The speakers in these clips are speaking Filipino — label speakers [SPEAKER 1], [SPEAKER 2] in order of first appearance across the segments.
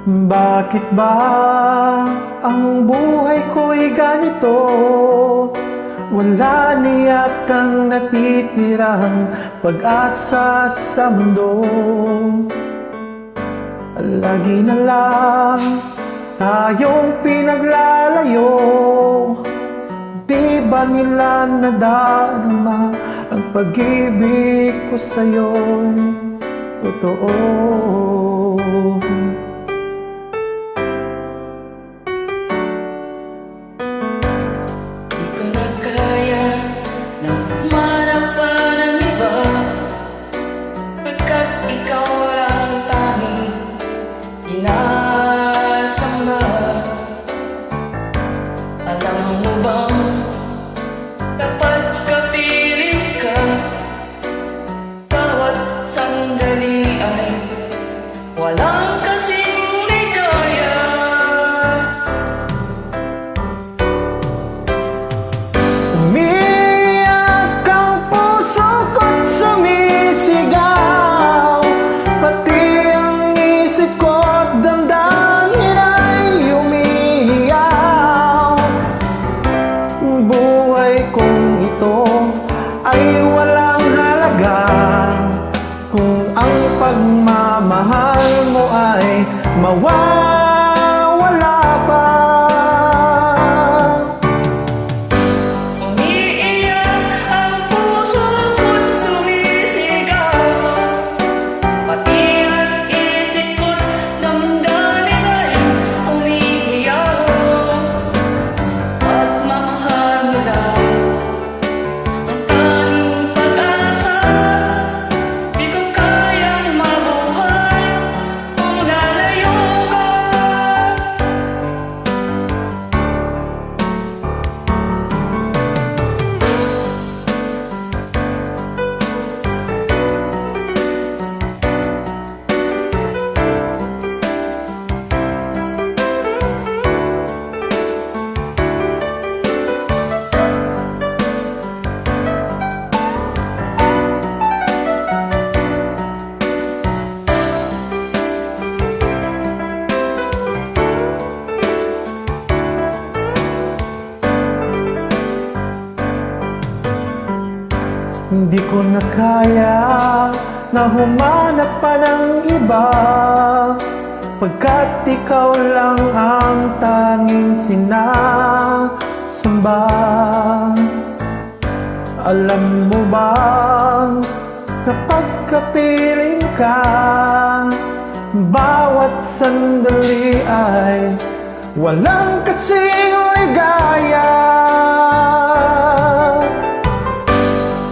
[SPEAKER 1] Bakit ba ang buhay ko'y ganito? Wala niyatang natitirang pag-asa sa mundo. Lagi na lang tayong pinaglalayo. Di ba nila nadarama ang pag-ibig ko sa'yo'y totoo?
[SPEAKER 2] Di ko na kaya na humanap pa ng iba, pagkat ikaw lang tanging inasamba. Alam mo bang kapag kapiling ka, bawat sandali ay walang kasing ligaya.
[SPEAKER 1] Umiiyak ang puso ko't sumisigaw, pati ang isip ko't damdamin ay umiiyaw. Buhay kong ito ay walang halaga kung ang pagmamahal mo ay mawawala pa.
[SPEAKER 2] Umiiyak ang puso ko't sumisigaw, pati ang isip ko't damdamin ay umiiyaw. Pagmamahal mo lang ang tanging pag-asa, di ko kayang mabuhay kung lalayo ka.
[SPEAKER 1] Hindi ko na kaya na humanap pa ng iba, pagkat ikaw lang ang tanging sinasamba. Alam mo bang kapag kapiling ka, bawat sandali ay walang kasing ligaya.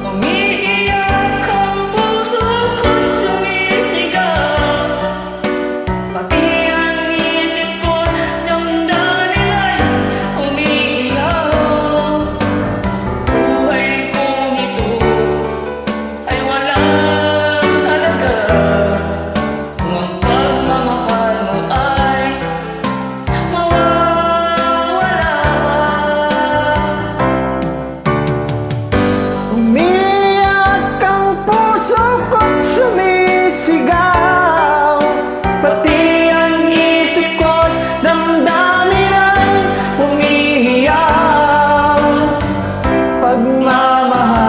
[SPEAKER 2] Umiiyak ang puso ko't sumisigaw, pati ang isip ko't damdamin ay umiiyaw. Buhay kong ito ay walang halaga kung ang pagmamahal mo ay mawawala pa.
[SPEAKER 1] Umiiyak ang puso ko't sumisigaw, pati ang isip ko't damdamin ay umiiyaw. Pagmamahal